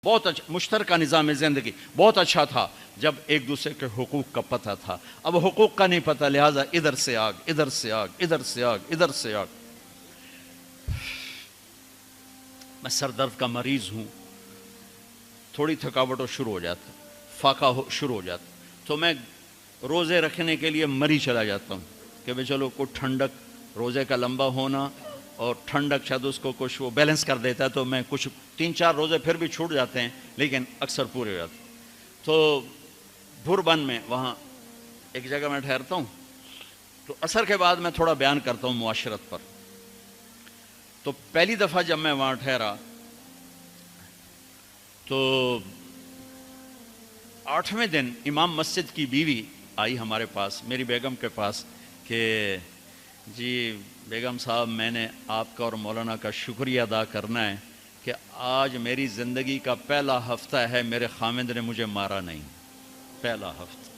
بہت اچھا مشترکہ نظام زندگی بہت اچھا تھا جب ایک دوسرے کے حقوق کا پتہ تھا. اب حقوق کا نہیں پتہ، لہٰذا ادھر سے آگ، ادھر سے آگ، ادھر سے آگ، ادھر سے آگ. میں سر درد کا مریض ہوں، تھوڑی تھکاوٹ ہو شروع ہو جاتا، فاقہ شروع ہو جاتا، تو میں روزے رکھنے کے لیے مری چلا جاتا ہوں کہ بھئی چلو کوئی ٹھنڈک، روزے کا لمبا ہونا اور ٹھنڈک شاید اس کو کچھ وہ بیلنس کر دیتا ہے، تو میں کچھ 3-4 روزے پھر بھی چھوٹ جاتے ہیں لیکن اکثر پورے ہو جاتے ہیں. تو بھربن میں وہاں ایک جگہ میں ٹھہرتا ہوں، تو عصر کے بعد میں تھوڑا بیان کرتا ہوں معاشرت پر. تو پہلی دفعہ جب میں وہاں ٹھہرا تو 8ویں دن امام مسجد کی بیوی آئی ہمارے پاس، میری بیگم کے پاس، کہ جی بیگم صاحب میں نے آپ کا اور مولانا کا شکریہ ادا کرنا ہے کہ آج میری زندگی کا پہلا ہفتہ ہے میرے خامند نے مجھے مارا نہیں. پہلا ہفتہ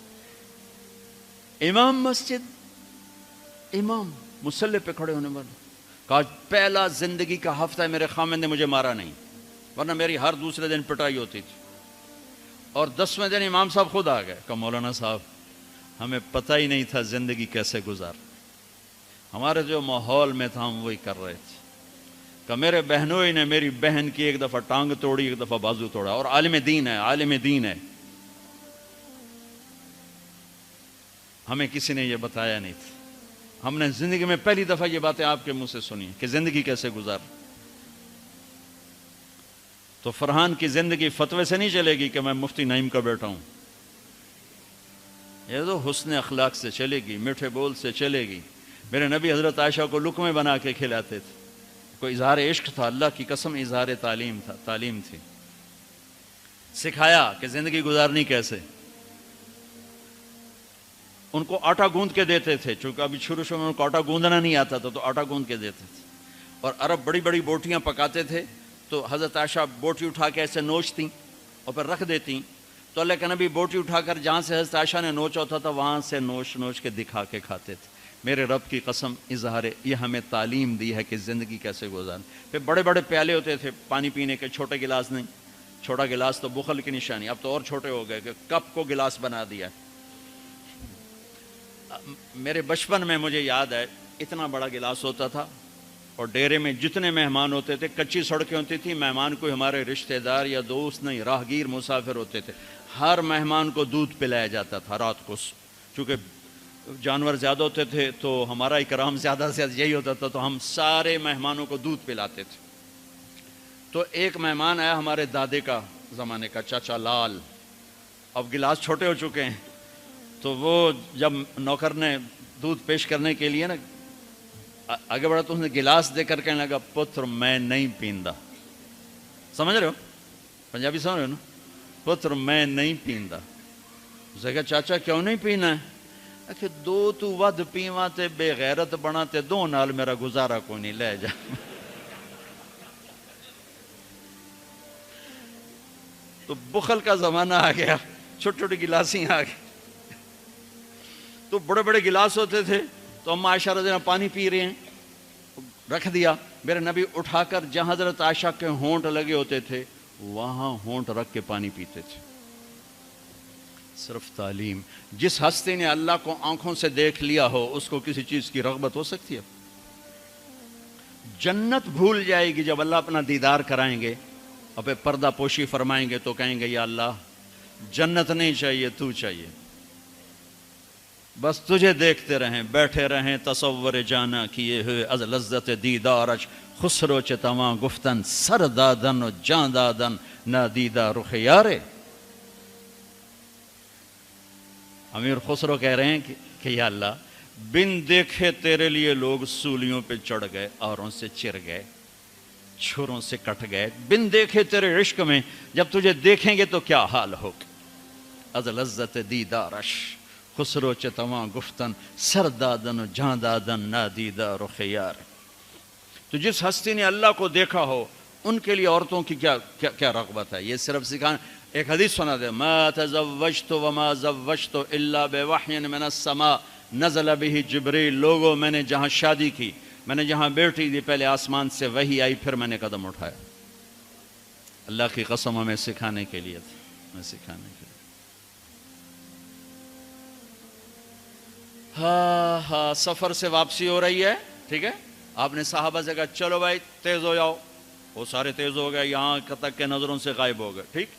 امام مسجد، امام مصلی پہ کھڑے ہونے والے، کہا پہلا زندگی کا ہفتہ ہے میرے خامند نے مجھے مارا نہیں، ورنہ میری ہر دوسرے دن پٹائی ہوتی تھی. اور 10ویں دن امام صاحب خود آ گئے، کہا مولانا صاحب ہمیں پتہ ہی نہیں تھا زندگی کیسے گزار، ہمارے جو ماحول میں تھا ہم وہی کر رہے تھے. کہ میرے بہنوئی نے میری بہن کی ایک دفعہ ٹانگ توڑی، ایک دفعہ بازو توڑا، اور عالم دین ہے، عالم دین ہے. ہمیں کسی نے یہ بتایا نہیں تھا، ہم نے زندگی میں پہلی دفعہ یہ باتیں آپ کے منہ سے سنی کہ زندگی کیسے گزار. تو فرحان کی زندگی فتوے سے نہیں چلے گی کہ میں مفتی نعیم کا بیٹا ہوں، یہ تو حسن اخلاق سے چلے گی، میٹھے بول سے چلے گی. میرے نبی حضرت عائشہ کو لقمے بنا کے کھلاتے تھے، کوئی اظہار عشق تھا، اللہ کی قسم اظہار تعلیم تھا، تعلیم تھی. سکھایا کہ زندگی گزارنی کیسے. ان کو آٹا گوندھ کے دیتے تھے، چونکہ ابھی شروع میں ان کو آٹا گوندنا نہیں آتا تھا، تو آٹا گوندھ کے دیتے تھے. اور عرب بڑی بڑی بوٹیاں پکاتے تھے، تو حضرت عائشہ بوٹی اٹھا کے ایسے نوچتیں اور پھر رکھ دیتیں. تو اللہ کے نبی بوٹی اٹھا کر جہاں سے حضرت عائشہ نے نوچا ہوتا تھا وہاں سے نوچ نوچ کے دکھا کے کھاتے تھے. میرے رب کی قسم اظہار یہ ہمیں تعلیم دی ہے کہ زندگی کیسے گزاریں. پھر بڑے بڑے پیالے ہوتے تھے پانی پینے کے، چھوٹے گلاس نہیں. چھوٹا گلاس تو بخل کی نشانی، اب تو اور چھوٹے ہو گئے کہ کپ کو گلاس بنا دیا. میرے بچپن میں مجھے یاد ہے اتنا بڑا گلاس ہوتا تھا، اور ڈیرے میں جتنے مہمان ہوتے تھے، کچی سڑکیں ہوتی تھیں، مہمان کو ہمارے رشتہ دار یا دوست نہیں، راہگیر مسافر ہوتے تھے، ہر مہمان کو دودھ پلایا جاتا تھا رات کو. چونکہ جانور زیادہ ہوتے تھے تو ہمارا اکرام زیادہ سے یہی ہوتا تھا، تو ہم سارے مہمانوں کو دودھ پلاتے تھے. تو ایک مہمان آیا ہمارے دادے کا زمانے کا، چاچا لال. اب گلاس چھوٹے ہو چکے ہیں، تو وہ جب نوکر نے دودھ پیش کرنے کے لیے نا آگے بڑھا تو اس نے گلاس دے کر کہنے لگا پتر میں نہیں پیندا. سمجھ رہے ہو پنجابی سمجھ رہے ہو نا؟ پتر میں نہیں پیندا. اسے کہا چاچا کیوں نہیں پینا ہے؟ کہ دو تو ود پیواں تے بے غیرت بنا تے دو نال میرا گزارا کوئی نہیں، لے جا. تو بخل کا زمانہ آ گیا، چھوٹی چھوٹی گلاسیں آ گئی. تو بڑے بڑے گلاس ہوتے تھے، تو اما عائشہ رضی اللہ عنہا پانی پی رہے ہیں، رکھ دیا. میرے نبی اٹھا کر جہاں حضرت عائشہ کے ہونٹ لگے ہوتے تھے وہاں ہونٹ رکھ کے پانی پیتے تھے. صرف تعلیم. جس ہستی نے اللہ کو آنکھوں سے دیکھ لیا ہو اس کو کسی چیز کی رغبت ہو سکتی ہے؟ جنت بھول جائے گی جب اللہ اپنا دیدار کرائیں گے اور پھر پردہ پوشی فرمائیں گے تو کہیں گے یا اللہ جنت نہیں چاہیے، تو چاہیے، بس تجھے دیکھتے رہیں، بیٹھے رہیں تصور جانا کیے ہوئے از لذت دیدارش، خسرو چتواں گفتن سر دادن و جان دادن نادیدہ رخ یارے. امیر خسرو کہہ رہے ہیں کہ یا اللہ بن دیکھے تیرے لیے لوگ سولیوں پہ چڑھ گئے، اوروں سے چر گئے، چھروں سے کٹ گئے، بن دیکھے تیرے عشق میں جب تجھے دیکھیں گے تو کیا حال ہوگا. از لذت دیدارش خسرو چتواں گفتن سر دادن و جان دادن نادیدہ رخ یار. تو جس ہستی نے اللہ کو دیکھا ہو ان کے لیے عورتوں کی کیا رغبت ہے. یہ صرف سکھانا. ایک حدیث سنا دے، ما تزوجت وما زوجت الا بوحی من السماء نزل به جبریل. لوگوں میں نے جہاں شادی کی، میں نے جہاں بیٹی دی، پہلے آسمان سے وحی آئی، پھر میں نے قدم اٹھایا. اللہ کی قسم ہمیں سکھانے کے لیے تھا، ہمیں سکھانے کے لیے۔ ہاں سفر سے واپسی ہو رہی ہے، ٹھیک ہے، آپ نے صحابہ سے کہا چلو بھائی تیز ہو جاؤ، وہ سارے تیز ہو گئے، یہاں تک کہ نظروں سے غائب ہو گئے، ٹھیک۔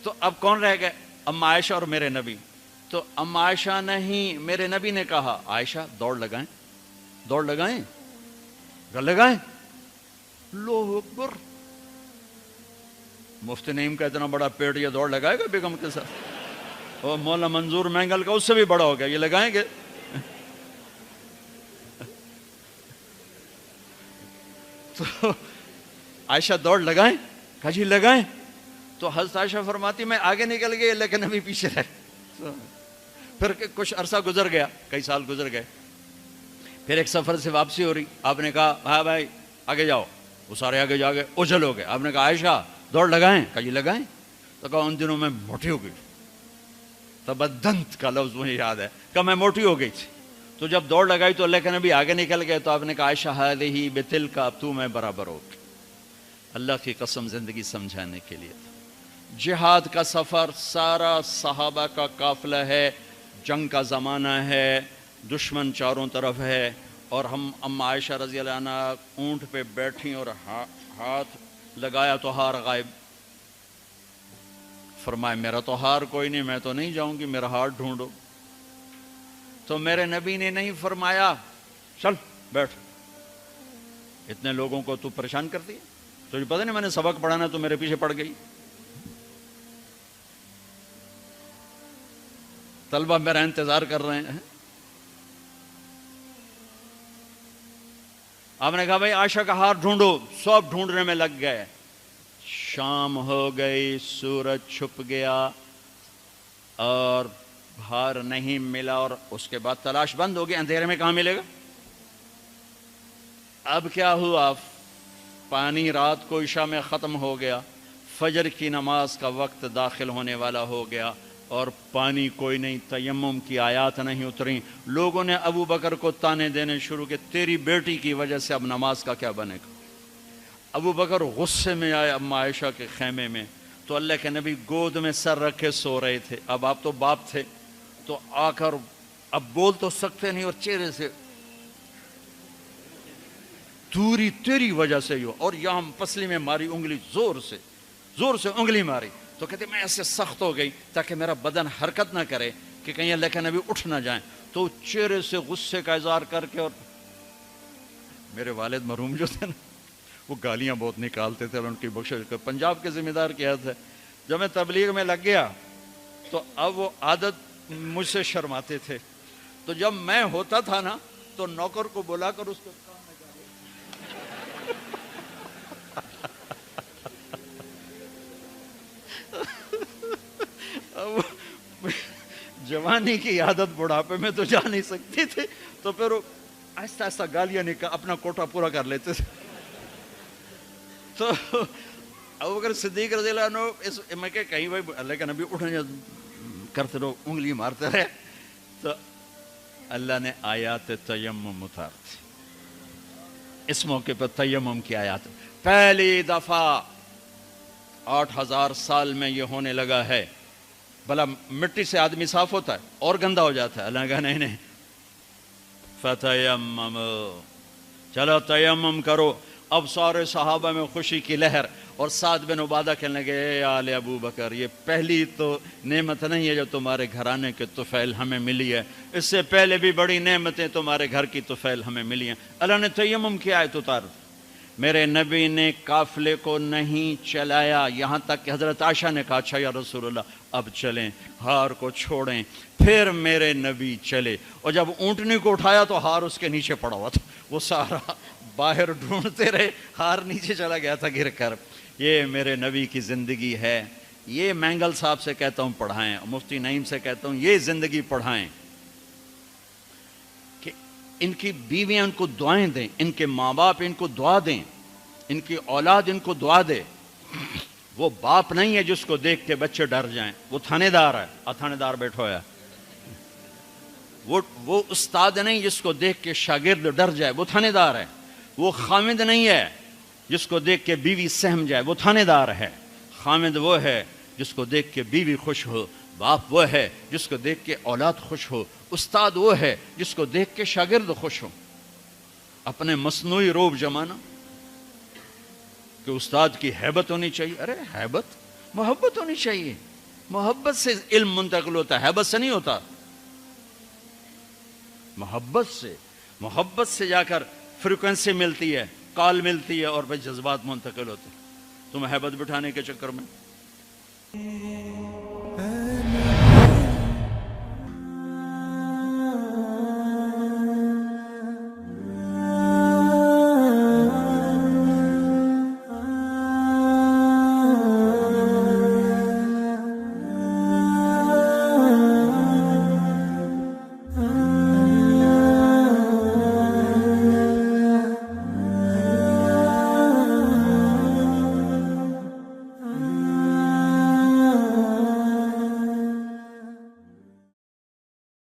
تو اب کون رہ گئے؟ اما عائشہ اور میرے نبی۔ تو اما عائشہ نہیں، میرے نبی نے کہا عائشہ دوڑ لگائیں، دوڑ لگائیں، لگائیں۔ اللہ اکبر، مفتی نعیم کا اتنا بڑا پیٹ، یہ دوڑ لگائے گا بیگم کے ساتھ؟ اور مولانا منظور مینگل کا اس سے بھی بڑا ہو گیا، یہ لگائیں گے؟ تو عائشہ دوڑ لگائیں، کہا جی لگائیں۔ تو حضرت عائشہ فرماتی میں آگے نکل گئی لیکن ابھی پیچھے رہے۔ پھر کچھ عرصہ گزر گیا، کئی سال گزر گئے، پھر ایک سفر سے واپسی ہو رہی، آپ نے کہا ہاں بھائی آگے جاؤ، وہ سارے آگے جا گئے، اجل ہو گئے۔ آپ نے کہا عائشہ دوڑ لگائیں، کہا جی لگائیں۔ تو کہا ان دنوں میں موٹی ہو گئی، تبدنت کا لفظ مجھے یاد ہے، کہ میں موٹی ہو گئی تھی۔ تو جب دوڑ لگائی تو اللہ کے نبی آگے نکل گئے، تو آپ نے کہا عائشہ ہذہ بتلک، اب تو میں برابر ہو گئی۔ اللہ کی قسم زندگی سمجھانے کے لیے تھا۔ جہاد کا سفر سارا صحابہ کا قافلہ ہے، جنگ کا زمانہ ہے، دشمن چاروں طرف ہے، اور ہم اما عائشہ رضی اللہ عنہ اونٹ پہ بیٹھیں اور ہاتھ لگایا تو ہار غائب۔ فرمایا میرا تو ہار کوئی نہیں، میں تو نہیں جاؤں گی، میرا ہار ڈھونڈو۔ تو میرے نبی نے نہیں فرمایا چل بیٹھ، اتنے لوگوں کو تو پریشان کرتی ہے، تجھے پتہ نہیں میں نے سبق پڑھانا تو میرے پیچھے پڑ گئی۔ طلبہ میرا انتظار کر رہے ہیں۔ آپ نے کہا بھائی عائشہ کا ہار ڈھونڈو، سب ڈھونڈنے میں لگ گئے۔ شام ہو گئی، سورج چھپ گیا اور ہار نہیں ملا، اور اس کے بعد تلاش بند ہو گئی، اندھیرے میں کہاں ملے گا؟ اب کیا ہوا؟ پانی رات کو عشاء میں ختم ہو گیا، فجر کی نماز کا وقت داخل ہونے والا ہو گیا، اور پانی کوئی نہیں، تیمم کی آیات نہیں اتری۔ لوگوں نے ابو بکر کو تانے دینے شروع کہ تیری بیٹی کی وجہ سے اب نماز کا کیا بنے گا؟ ابو بکر غصے میں آئے اما عائشہ کے خیمے میں، تو اللہ کے نبی گود میں سر رکھے سو رہے تھے۔ اب آپ تو باپ تھے، تو آ کر اب بول تو سکتے نہیں، اور چہرے سے دوری تیری وجہ سے ہو، اور یہاں پسلی میں ماری انگلی، زور سے انگلی ماری۔ تو کہتے میں ایسے سخت ہو گئی تاکہ میرا بدن حرکت نہ کرے کہ کہیں اللہ کے نبی اٹھ نہ جائیں۔ تو چہرے سے غصے کا اظہار کر کے، اور میرے والد مرحوم جو تھے نا، وہ گالیاں بہت نکالتے تھے، ان کی بخشش کر، پنجاب کے ذمہ دار کیا تھا۔ جب میں تبلیغ میں لگ گیا تو اب وہ عادت مجھ سے شرماتے تھے، تو جب میں ہوتا تھا نا تو نوکر کو بلا کر اس کو کام میں اب جوانی کی عادت بڑھاپے میں تو جا نہیں سکتی تھی، تو پھر وہ آہستہ آہستہ گالیاں اپنا کوٹا پورا کر لیتے تھے۔ تو ابوبکر صدیق رضی اللہ عنہ میں کہ کہیں بھائی اللہ کا نبی اٹھنے کرتے رہو، انگلی مارتے رہے، تو اللہ نے آیات تیمم اتار دی۔ اس موقع پر تیمم کی آیات پہلی دفعہ 8000 سال میں یہ ہونے لگا ہے۔ بھلا مٹی سے آدمی صاف ہوتا ہے اور گندا ہو جاتا ہے؟ اللہ کہا نہیں، فتیمم، چلو تیمم کرو۔ اب سارے صحابہ میں خوشی کی لہر، اور سعد بن عبادہ کہنے لگے اے آل ابو بکر، یہ پہلی تو نعمت نہیں ہے جو تمہارے گھرانے کے طفیل ہمیں ملی ہے، اس سے پہلے بھی بڑی نعمتیں تمہارے گھر کی طفیل ہمیں ملی ہیں۔ اللہ نے تیمم کی آیت اتار دی۔ میرے نبی نے قافلے کو نہیں چلایا، یہاں تک کہ حضرت عائشہ نے کہا اچھا یا رسول اللہ اب چلیں، ہار کو چھوڑیں۔ پھر میرے نبی چلے، اور جب اونٹنی کو اٹھایا تو ہار اس کے نیچے پڑا ہوا تھا، وہ سارا باہر ڈھونڈتے رہے، ہار نیچے چلا گیا تھا گر کر۔ یہ میرے نبی کی زندگی ہے، یہ مینگل صاحب سے کہتا ہوں پڑھائیں، مفتی نعیم سے کہتا ہوں یہ زندگی پڑھائیں، کہ ان کی بیویاں ان کو دعائیں دیں، ان کے ماں باپ ان کو دعا دیں، ان کی اولاد ان کو دعا دے۔ وہ باپ نہیں ہے جس کو دیکھ کے بچے ڈر جائیں، وہ تھانے دار ہے، تھانے دار بیٹھا ہوا ہے۔ وہ استاد نہیں جس کو دیکھ کے شاگرد ڈر جائے، وہ تھانے دار ہے۔ وہ خامد نہیں ہے جس کو دیکھ کے بیوی سہم جائے وہ تھانے دار ہے، خامد وہ ہے جس کو دیکھ کے بیوی خوش ہو، باپ وہ ہے جس کو دیکھ کے اولاد خوش ہو، استاد وہ ہے جس کو دیکھ کے شاگرد خوش ہو۔ اپنے مصنوعی روب جمانا کہ استاد کی ہیبت ہونی چاہیے، ارے ہیبت، محبت ہونی چاہیے، محبت سے علم منتقل ہوتا ہے، ہیبت سے نہیں ہوتا، محبت سے جا کر فریکوینسی ملتی ہے، کال ملتی ہے اور پھر جذبات منتقل ہوتے ہیں۔ تم ہیبت بٹھانے کے چکر میں